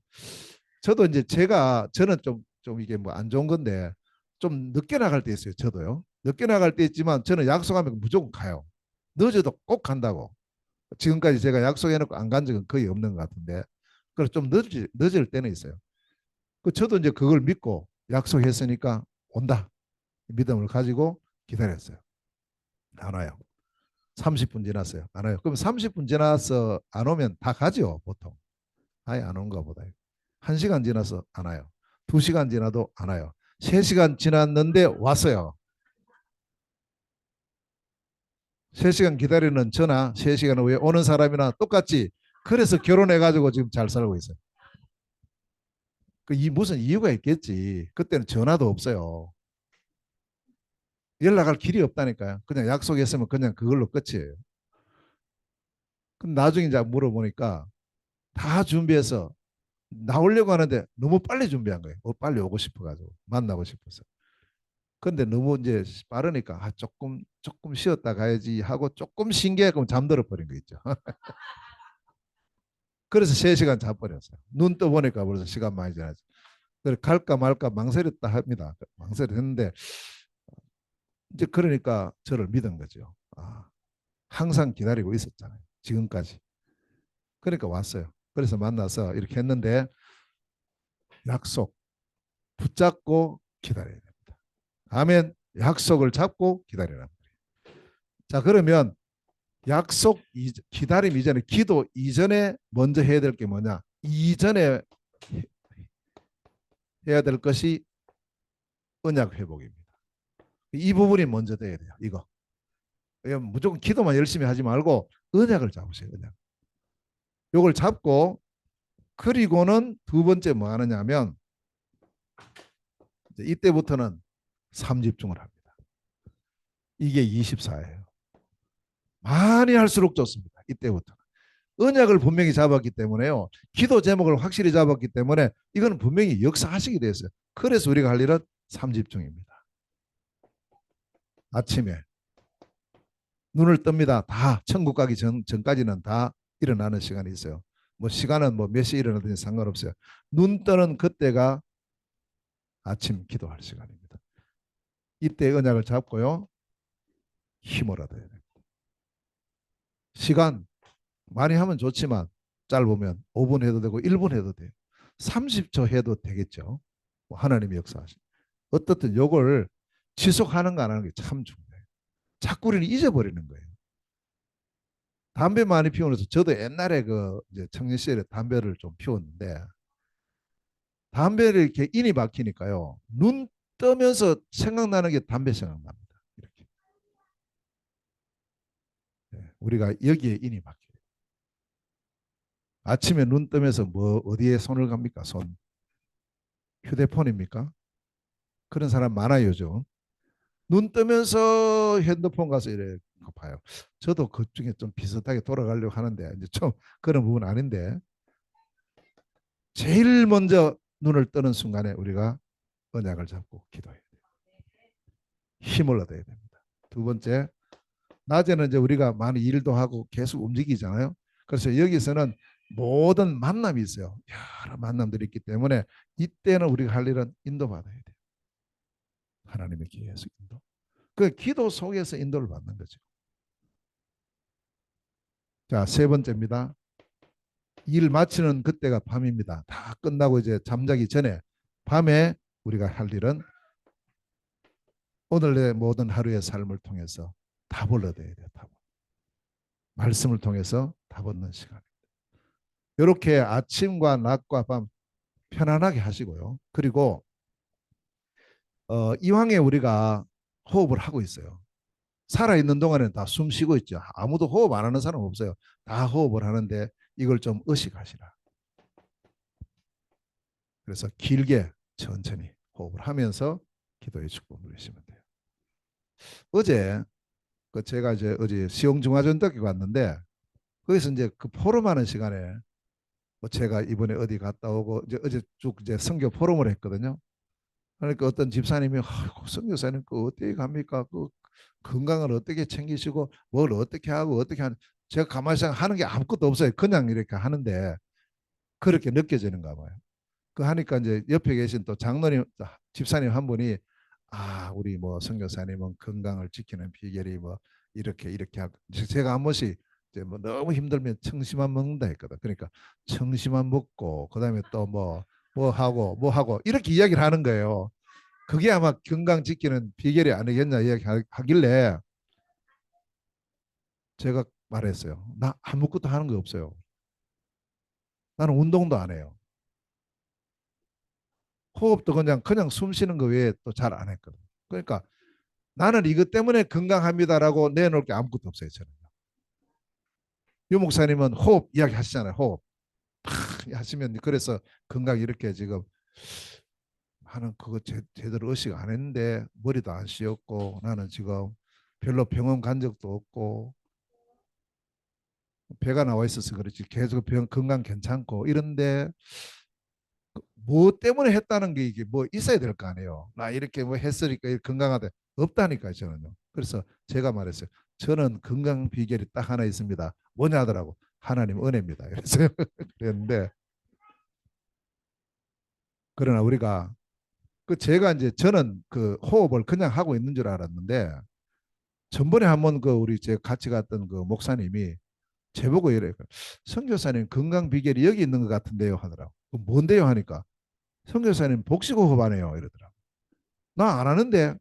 저도 이제 저는 좀 이게 뭐 안 좋은 건데 좀 늦게 나갈 때 있어요. 저도요. 늦게 나갈 때 있지만 저는 약속하면 무조건 가요. 늦어도 꼭 간다고. 지금까지 제가 약속해놓고 안 간 적은 거의 없는 것 같은데 그래서 좀 늦을 때는 있어요. 그 저도 이제 그걸 믿고 약속했으니까 온다. 믿음을 가지고 기다렸어요. 안 와요. 30분 지났어요. 안 와요. 그럼 30분 지나서 안 오면 다 가죠, 보통. 아예 안 온가 보다. 1시간 지나서 안 와요. 2시간 지나도 안 와요. 3시간 지났는데 왔어요. 3시간 기다리는 저나 3시간 후에 오는 사람이나 똑같지. 그래서 결혼해가지고 지금 잘 살고 있어요. 이 무슨 이유가 있겠지. 그때는 전화도 없어요. 연락할 길이 없다니까요. 그냥 약속했으면 그냥 그걸로 끝이에요. 그럼 나중에 이제 물어보니까 다 준비해서 나오려고 하는데 너무 빨리 준비한 거예요. 빨리 오고 싶어가지고 만나고 싶어서. 근데 너무 이제 빠르니까 조금 쉬었다 가야지 하고 조금 신기하고 잠들어 버린 거 있죠. 그래서 3시간 자버렸어요. 눈 떠보니까 벌써 시간 많이 지나죠. 그래서 갈까 말까 망설였다 합니다. 망설였는데 이제 그러니까 저를 믿은 거죠. 항상 기다리고 있었잖아요. 지금까지. 그러니까 왔어요. 그래서 만나서 이렇게 했는데 약속 붙잡고 기다려야 됩니다. 아멘. 약속을 잡고 기다리라. 자, 그러면 기다림 이전에, 기도 이전에 먼저 해야 될 게 뭐냐? 이전에 해야 될 것이 언약 회복입니다. 이 부분이 먼저 돼야 돼요. 이거. 무조건 기도만 열심히 하지 말고 언약을 잡으세요. 언약. 요걸 잡고 그리고는 두 번째 뭐 하느냐면 이때부터는 삼집중을 합니다. 이게 24예요. 많이 할수록 좋습니다. 이때부터. 언약을 분명히 잡았기 때문에요. 기도 제목을 확실히 잡았기 때문에 이거는 분명히 역사하시게 됐어요. 그래서 우리가 할 일은 삼집중입니다. 아침에 눈을 뜹니다. 다 천국 가기 전까지는 다 일어나는 시간이 있어요. 뭐 시간은 뭐 몇 시에 일어나든지 상관없어요. 눈 뜨는 그때가 아침 기도할 시간입니다. 이때 언약을 잡고요. 힘을 얻어야 돼요. 시간 많이 하면 좋지만 짧으면 5분 해도 되고 1분 해도 돼요. 30초 해도 되겠죠. 뭐 하나님의 역사하시. 어떻든 요걸 지속하는 거 안 하는 게 참 중요해요. 자꾸 우리는 잊어버리는 거예요. 담배 많이 피우면서 저도 옛날에 그 이제 청년 시절에 담배를 좀 피웠는데 담배를 이렇게 인이 박히니까요. 눈 뜨면서 생각나는 게 담배 생각납니다. 이렇게. 네, 우리가 여기에 인이 박혀요. 아침에 눈 뜨면서 뭐 어디에 손을 갑니까? 손. 휴대폰입니까? 그런 사람 많아요, 요즘. 눈 뜨면서 핸드폰 가서 이래 봐요. 저도 그중에 좀 비슷하게 돌아가려고 하는데 이제 좀 그런 부분 아닌데 제일 먼저 눈을 뜨는 순간에 우리가 언약을 잡고 기도해야 돼요. 힘을 얻어야 됩니다. 두 번째, 낮에는 이제 우리가 많이 일도 하고 계속 움직이잖아요. 그래서 여기서는 모든 만남이 있어요. 여러 만남들이 있기 때문에 이때는 우리가 할 일은 인도받아야 돼요. 하나님의 기회에서 인도. 그 기도 속에서 인도를 받는 거죠. 자, 세 번째입니다. 일 마치는 그때가 밤입니다. 다 끝나고 이제 잠자기 전에 밤에 우리가 할 일은 오늘의 모든 하루의 삶을 통해서 답을 얻어야 돼요. 답을. 말씀을 통해서 답 얻는 시간. 이렇게 아침과 낮과 밤 편안하게 하시고요. 그리고 이왕에 우리가 호흡을 하고 있어요. 살아있는 동안에는 다 숨 쉬고 있죠. 아무도 호흡 안 하는 사람 없어요. 다 호흡을 하는데 이걸 좀 의식하시라. 그래서 길게 천천히 호흡을 하면서 기도의 축복 누리시면 돼요. 어제 제가 이제 어제 시흥중화전도에 갔는데 거기서 이제 그 포럼하는 시간에 뭐 제가 이번에 어디 갔다 오고 이제 어제 쭉 이제 선교 포럼을 했거든요. 그러니까 어떤 집사님이 선교사님 그 어떻게 갑니까? 그 건강을 어떻게 챙기시고 뭘 어떻게 하고 어떻게 하는 제가 가만히 생각하는 게 아무것도 없어요. 그냥 이렇게 하는데 그렇게 느껴지는가 봐요. 그 하니까 이제 옆에 계신 또 장로님 집사님 한 분이 우리 뭐 선교사님은 건강을 지키는 비결이 뭐 이렇게 하고 제가 한 번씩 이제 뭐 너무 힘들면 청심환 먹는다 했거든. 그러니까 청심환 먹고 그다음에 또 뭐 하고 이렇게 이야기를 하는 거예요. 그게 아마 건강 지키는 비결이 아니겠냐 이야기하길래 제가 말했어요. 나 아무것도 하는 거 없어요. 나는 운동도 안 해요. 호흡도 그냥 숨 쉬는 거 외에 또 잘 안 했거든. 그러니까 나는 이것 때문에 건강합니다라고 내놓을 게 아무것도 없어요. 저는. 유 목사님은 호흡 이야기 하시잖아요. 호흡 하시면 그래서 건강 이렇게 지금 하는 그거 제대로 의식 안 했는데 머리도 안 씌었고 나는 지금 별로 병원 간 적도 없고 배가 나와 있어서 그렇지 계속 건강 괜찮고 이런데 뭐 때문에 했다는 게 이게 뭐 있어야 될 거 아니에요. 나 이렇게 뭐 했으니까 건강하다 없다니까요 저는요. 그래서 제가 말했어요. 저는 건강 비결이 딱 하나 있습니다. 뭐냐 하더라고. 하나님 은혜입니다. 그래서 그랬는데 그러나 우리가 그 제가 이제 저는 그 호흡을 그냥 하고 있는 줄 알았는데 전번에 한번 그 우리 제 같이 갔던 그 목사님이 제보고 이래요. 선교사님 건강 비결이 여기 있는 것 같은데요 하더라고. 뭔데요 하니까 선교사님 복식호흡 하네요 이러더라고. 나 안 하는데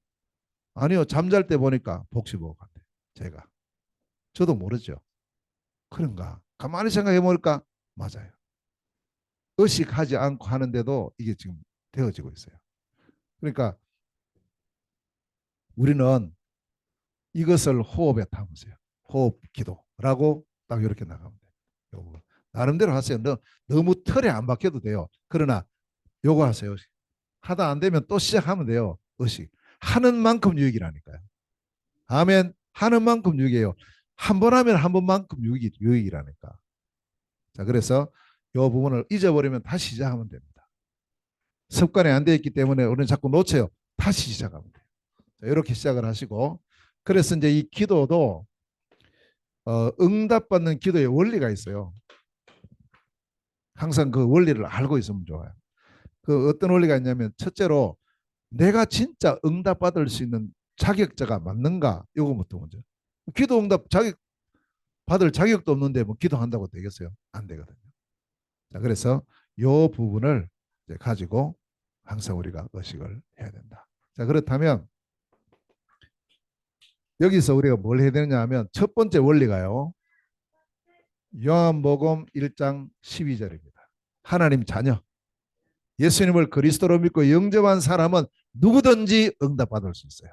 아니요 잠잘 때 보니까 복식호흡 한대. 제가 저도 모르죠. 그런가 가만히 생각해 보니까 맞아요. 의식하지 않고 하는데도 이게 지금 되어지고 있어요. 그러니까 우리는 이것을 호흡에 담으세요. 호흡 기도라고 딱 이렇게 나가면 돼요. 나름대로 하세요. 너무 틀에 안 박혀도 돼요. 그러나 요거 하세요. 하다 안 되면 또 시작하면 돼요. 의식. 하는 만큼 유익이라니까요. 아멘. 하는 만큼 유익이에요. 한 번 하면 한 번만큼 유익이라니까. 자, 그래서 요 부분을 잊어버리면 다시 시작하면 됩니다. 습관이 안 돼 있기 때문에 우리는 자꾸 놓쳐요. 다시 시작하면 돼요. 자, 이렇게 시작을 하시고 그래서 이제 이 기도도 응답받는 기도의 원리가 있어요. 항상 그 원리를 알고 있으면 좋아요. 그 어떤 원리가 있냐면 첫째로 내가 진짜 응답받을 수 있는 자격자가 맞는가? 이거부터 먼저. 기도 응답 받을 자격도 없는데 뭐 기도한다고 되겠어요? 안 되거든요. 자, 그래서 요 부분을 이제 가지고 항상 우리가 의식을 해야 된다. 자, 그렇다면 여기서 우리가 뭘 해야 되느냐 하면 첫 번째 원리가요. 요한복음 1장 12절입니다. 하나님 자녀, 예수님을 그리스도로 믿고 영접한 사람은 누구든지 응답받을 수 있어요.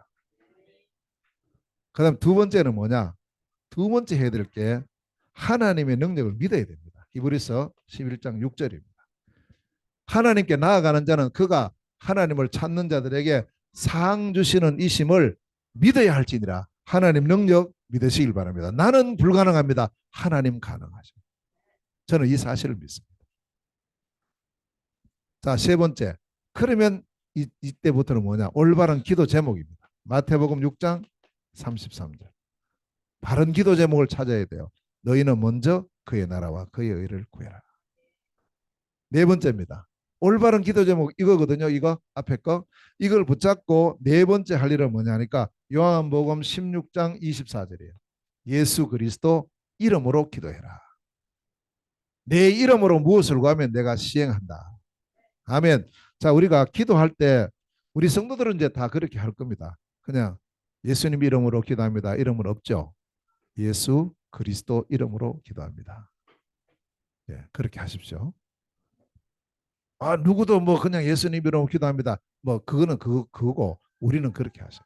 그 다음 두 번째는 뭐냐? 두 번째 해야 될 게 하나님의 능력을 믿어야 됩니다. 히브리서 11장 6절입니다. 하나님께 나아가는 자는 그가 하나님을 찾는 자들에게 상 주시는 이심을 믿어야 할지니라. 하나님 능력 믿으시길 바랍니다. 나는 불가능합니다. 하나님 가능하죠. 저는 이 사실을 믿습니다. 자, 세 번째. 그러면 이때부터는 뭐냐? 올바른 기도 제목입니다. 마태복음 6장 33절. 바른 기도 제목을 찾아야 돼요. 너희는 먼저 그의 나라와 그의 의를 구해라. 네 번째입니다. 올바른 기도 제목 이거거든요. 이거 앞에 거. 이걸 붙잡고 네 번째 할 일은 뭐냐니까 요한복음 16장 24절이에요. 예수 그리스도 이름으로 기도해라. 내 이름으로 무엇을 구하면 내가 시행한다. 아멘. 자, 우리가 기도할 때 우리 성도들은 이제 다 그렇게 할 겁니다. 그냥 예수님 이름으로 기도합니다. 이름은 없죠. 예수 그리스도 이름으로 기도합니다. 예, 그렇게 하십시오. 아, 누구도 뭐 그냥 예수님 이름으로 기도합니다. 뭐 그거는 그거고 우리는 그렇게 하셔요.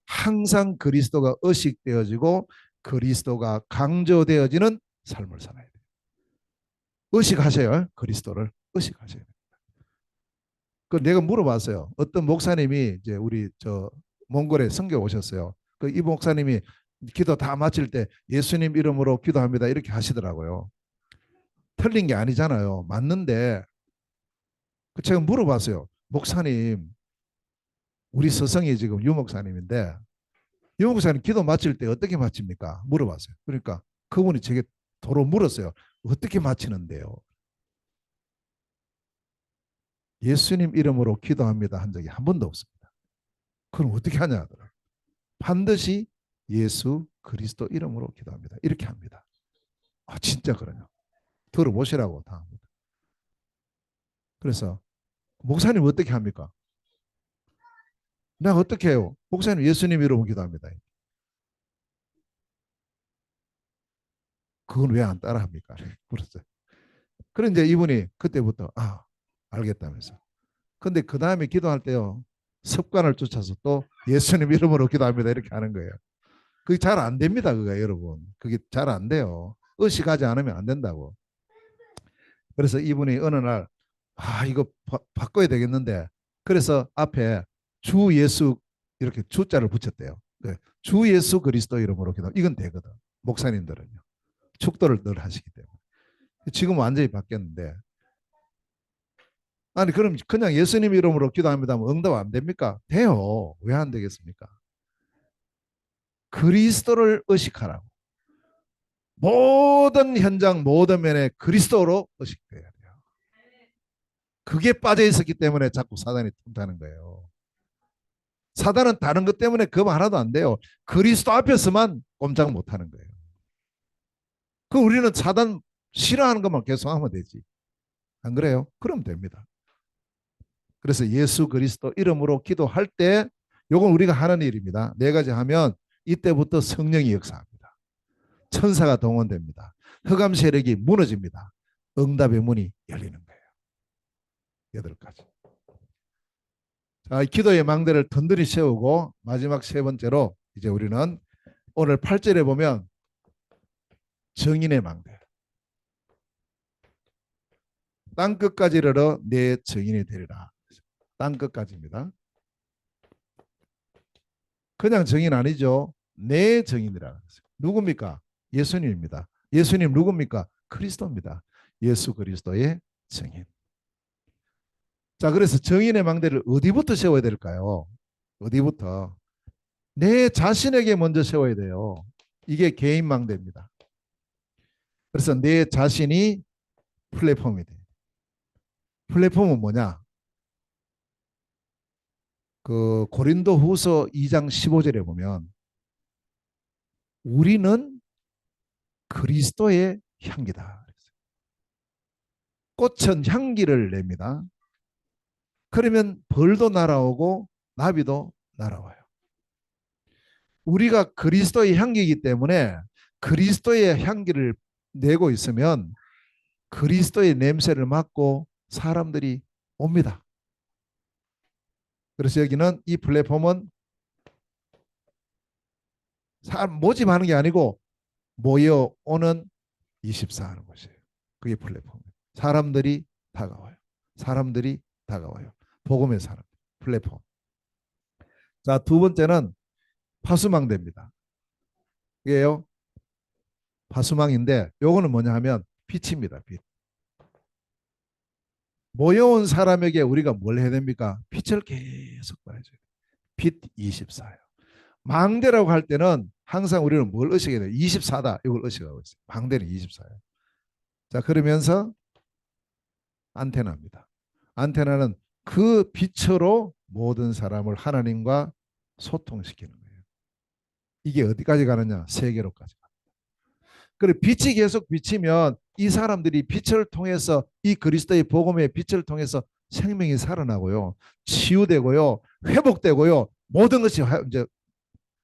항상 그리스도가 의식되어지고 그리스도가 강조되어지는 삶을 살아야 돼요. 의식하셔요. 그리스도를 의식하셔야 돼요. 그 내가 물어봤어요. 어떤 목사님이 이제 우리 저 몽골에 선교 오셨어요. 그 이 목사님이 기도 다 마칠 때 예수님 이름으로 기도합니다. 이렇게 하시더라고요. 틀린 게 아니잖아요. 맞는데 그 제가 물어봤어요. 목사님, 우리 스승이 지금 유 목사님인데 유 목사님 기도 마칠 때 어떻게 마칩니까? 물어봤어요. 그러니까 그분이 제게 도로 물었어요. 어떻게 마치는데요? 예수님 이름으로 기도합니다 한 적이 한 번도 없습니다. 그럼 어떻게 하냐 하더라고요. 반드시 예수 그리스도 이름으로 기도합니다. 이렇게 합니다. 아, 진짜 그러냐? 들어보시라고 다음부터. 그래서 목사님 어떻게 합니까? 나 어떻게 해요? 목사님 예수님 이름으로 기도합니다. 그건 왜 안 따라합니까? 그랬어요. 그런데 이분이 그때부터 알겠다면서 근데 그 다음에 기도할 때요. 습관을 쫓아서 또 예수님 이름으로 기도합니다. 이렇게 하는 거예요. 그게 잘 안 됩니다. 그거 여러분. 그게 잘 안 돼요. 의식하지 않으면 안 된다고. 그래서 이분이 어느 날, 이거 바꿔야 되겠는데. 그래서 앞에 주 예수 이렇게 주자를 붙였대요. 네. 주 예수 그리스도 이름으로 기도. 이건 되거든. 목사님들은요. 축도를 늘 하시기 때문에. 지금 완전히 바뀌었는데. 아니, 그럼 그냥 예수님 이름으로 기도합니다 하면 응답 안 됩니까? 돼요. 왜 안 되겠습니까? 그리스도를 의식하라고. 모든 현장, 모든 면에 그리스도로 의식돼야 돼요. 그게 빠져 있었기 때문에 자꾸 사단이 틈타는 거예요. 사단은 다른 것 때문에 겁 하나도 안 돼요. 그리스도 앞에서만 꼼짝 못 하는 거예요. 그 우리는 사단 싫어하는 것만 계속 하면 되지. 안 그래요? 그럼 됩니다. 그래서 예수 그리스도 이름으로 기도할 때 요건 우리가 하는 일입니다. 네 가지 하면 이때부터 성령이 역사합니다. 천사가 동원됩니다. 흑암 세력이 무너집니다. 응답의 문이 열리는 거예요. 8가지. 자, 기도의 망대를 든든히 세우고 마지막 세 번째로 이제 우리는 오늘 8절에 보면 정인의 망대. 땅끝까지 이르러 내 정인이 되리라. 땅끝까지입니다. 그냥 정인 아니죠. 내 정인이라. 누굽니까? 예수님입니다. 예수님 누굽니까? 그리스도입니다. 예수 그리스도의 정인. 자, 그래서 정인의 망대를 어디부터 세워야 될까요? 어디부터? 내 자신에게 먼저 세워야 돼요. 이게 개인 망대입니다. 그래서 내 자신이 플랫폼이 돼요. 플랫폼은 뭐냐? 그 고린도 후서 2장 15절에 보면 우리는 그리스도의 향기다. 꽃은 향기를 냅니다. 그러면 벌도 날아오고 나비도 날아와요. 우리가 그리스도의 향기이기 때문에 그리스도의 향기를 내고 있으면 그리스도의 냄새를 맡고 사람들이 옵니다. 그래서 여기는 이 플랫폼은 사람 모집하는 게 아니고 모여오는 24 하는 것이에요. 그게 플랫폼. 사람들이 다가와요. 사람들이 다가와요. 복음의 사람. 플랫폼. 자, 두 번째는 파수망대입니다. 이게요. 파수망인데 요거는 뭐냐 하면 빛입니다. 빛. 모여온 사람에게 우리가 뭘 해야 됩니까? 빛을 계속 발해줘요. 빛 24예요. 망대라고 할 때는 항상 우리는 뭘 의식해야 돼요? 24다. 이걸 의식하고 있어요. 망대는 24예요. 자, 그러면서 안테나입니다. 안테나는 그 빛으로 모든 사람을 하나님과 소통시키는 거예요. 이게 어디까지 가느냐? 세계로까지 가요. 그리고 빛이 계속 비치면 이 사람들이 빛을 통해서 이 그리스도의 복음의 빛을 통해서 생명이 살아나고요. 치유되고요. 회복되고요. 모든 것이 이제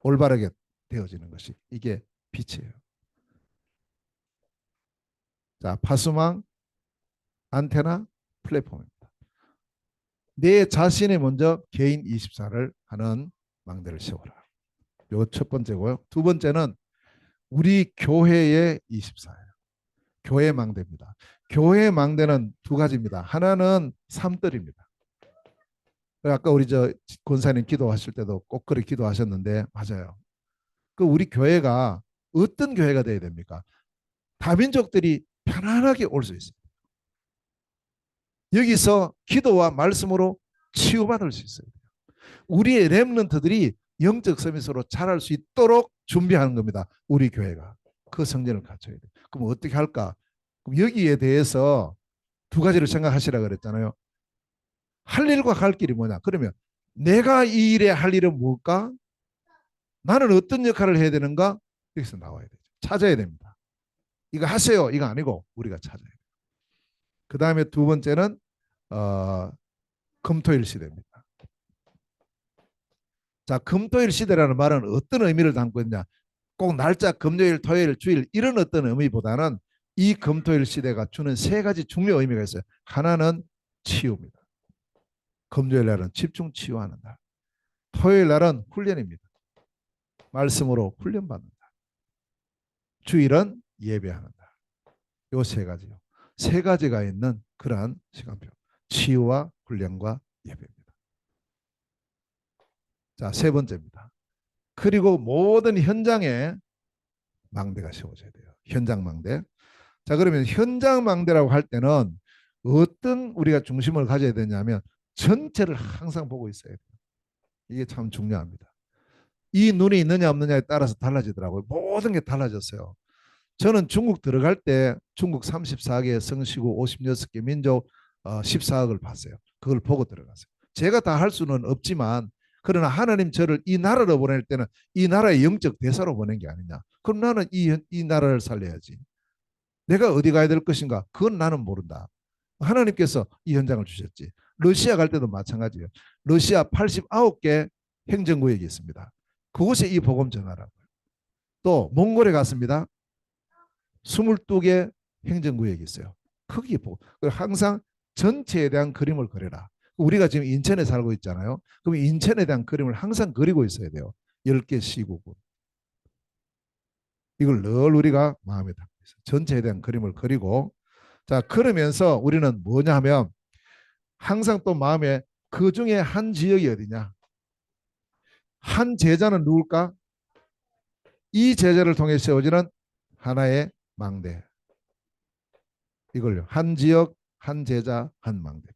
올바르게 되어지는 것이 이게 빛이에요. 자, 파수망, 안테나, 플랫폼입니다. 내 자신이 먼저 개인 24를 하는 망대를 세워라. 이거 첫 번째고요. 두 번째는 우리 교회의 24예요. 교회 망대입니다. 교회 망대는 두 가지입니다. 하나는 삼들입니다. 아까 우리 저 권사님 기도하실 때도 꼭 그렇게 기도하셨는데 맞아요. 그 우리 교회가 어떤 교회가 돼야 됩니까? 다민족들이 편안하게 올 수 있어요. 여기서 기도와 말씀으로 치유받을 수 있어요. 우리의 렘넌트들이 영적 서밋으로 자랄 수 있도록 준비하는 겁니다. 우리 교회가. 그 성전을 갖춰야 돼요. 그럼 어떻게 할까? 그럼 여기에 대해서 두 가지를 생각하시라 그랬잖아요. 할 일과 갈 길이 뭐냐? 그러면 내가 이 일에 할 일은 뭘까? 나는 어떤 역할을 해야 되는가? 여기서 나와야 되죠. 찾아야 됩니다. 이거 하세요. 이거 아니고 우리가 찾아야 돼요. 그 다음에 두 번째는 금토일 시대입니다. 자, 금토일 시대라는 말은 어떤 의미를 담고 있냐? 꼭 날짜 금요일, 토요일, 주일 이런 어떤 의미보다는 이 금토일 시대가 주는 세 가지 중요 의미가 있어요. 하나는 치유입니다. 금요일 날은 집중 치유하는 날. 토요일 날은 훈련입니다. 말씀으로 훈련받는 날. 주일은 예배하는 날. 요 세 가지요. 세 가지가 있는 그러한 시간표. 치유와 훈련과 예배입니다. 자, 세 번째입니다. 그리고 모든 현장에 망대가 세워져야 돼요. 현장 망대. 자, 그러면 현장 망대라고 할 때는 어떤 우리가 중심을 가져야 되냐면 전체를 항상 보고 있어야 돼요. 이게 참 중요합니다. 이 눈이 있느냐 없느냐에 따라서 달라지더라고요. 모든 게 달라졌어요. 저는 중국 들어갈 때 중국 34개 성시국 56개 민족 14억을 봤어요. 그걸 보고 들어갔어요. 제가 다 할 수는 없지만 그러나 하나님 저를 이 나라로 보낼 때는 이 나라의 영적 대사로 보낸 게 아니냐. 그럼 나는 이 나라를 살려야지. 내가 어디 가야 될 것인가? 그건 나는 모른다. 하나님께서 이 현장을 주셨지. 러시아 갈 때도 마찬가지예요. 러시아 89개 행정구역이 있습니다. 그곳에 이 복음 전하라고요. 또 몽골에 갔습니다. 22개 행정구역이 있어요. 거기에 보고 항상 전체에 대한 그림을 그려라. 우리가 지금 인천에 살고 있잖아요. 그럼 인천에 대한 그림을 항상 그리고 있어야 돼요. 10개 시국은. 이걸 늘 우리가 마음에 담고 있어요. 전체에 대한 그림을 그리고 자 그러면서 우리는 뭐냐 하면 항상 또 마음에 그 중에 한 지역이 어디냐. 한 제자는 누굴까? 이 제자를 통해 세워지는 하나의 망대. 이걸요. 한 지역, 한 제자, 한 망대입니다.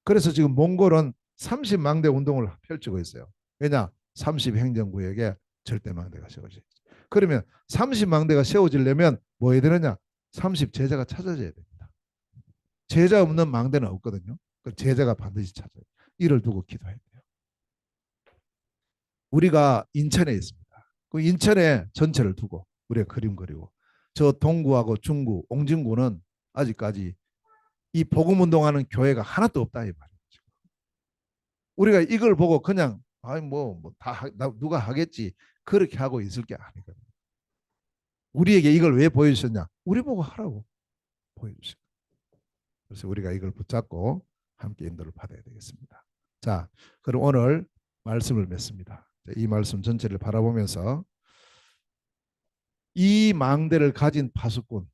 그래서 지금 몽골은 30망대 운동을 펼치고 있어요. 왜냐? 30행정구역에 절대망대가 세워져 있어요. 그러면 30망대가 세워지려면 뭐 해야 되느냐? 30제자가 찾아져야 됩니다. 제자 없는 망대는 없거든요. 그 제자가 반드시 찾아요. 이를 두고 기도해야 돼요. 우리가 인천에 있습니다. 그 인천에 전체를 두고 우리가 그림 그리고 저 동구하고 중구, 옹진구는 아직까지 이 복음 운동하는 교회가 하나도 없다 이 말이에요. 우리가 이걸 보고 그냥 아니 뭐다 누가 하겠지 그렇게 하고 있을 게 아니거든요. 우리에게 이걸 왜 보여주셨냐? 우리 보고 하라고 보여주셨어요. 그래서 우리가 이걸 붙잡고 함께 인도를 받아야 되겠습니다. 자, 그럼 오늘 말씀을 맺습니다. 이 말씀 전체를 바라보면서 이 망대를 가진 파수꾼,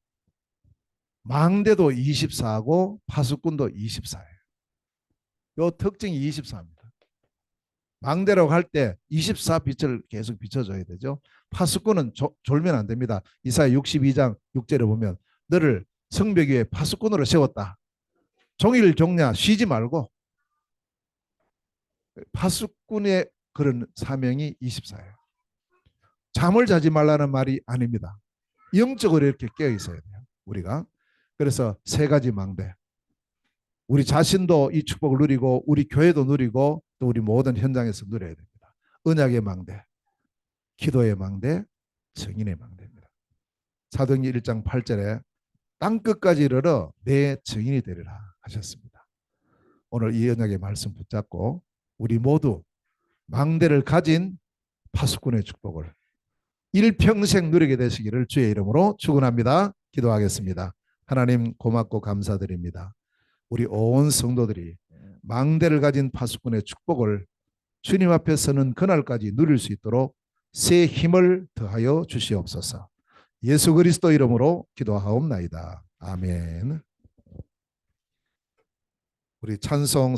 망대도 24고 파수꾼도 24예요. 요 특징이 24입니다. 망대라고 할 때 24빛을 계속 비춰줘야 되죠. 파수꾼은 졸면 안 됩니다. 이사야 62장 6절에 보면 너를 성벽 위에 파수꾼으로 세웠다. 종일 종냐 쉬지 말고 파수꾼의 그런 사명이 24예요. 잠을 자지 말라는 말이 아닙니다. 영적으로 이렇게 깨어 있어야 돼요. 우리가. 그래서 세 가지 망대. 우리 자신도 이 축복을 누리고 우리 교회도 누리고 또 우리 모든 현장에서 누려야 됩니다. 언약의 망대, 기도의 망대, 증인의 망대입니다. 사도행전 1장 8절에 땅끝까지 이르러 내 증인이 되리라 하셨습니다. 오늘 이 언약의 말씀 붙잡고 우리 모두 망대를 가진 파수꾼의 축복을 일평생 누리게 되시기를 주의 이름으로 축원합니다. 기도하겠습니다. 하나님 고맙고 감사드립니다. 우리 온 성도들이 망대를 가진 파수꾼의 축복을 주님 앞에 서는 그날까지 누릴 수 있도록 새 힘을 더하여 주시옵소서. 예수 그리스도 이름으로 기도하옵나이다. 아멘. 우리 찬송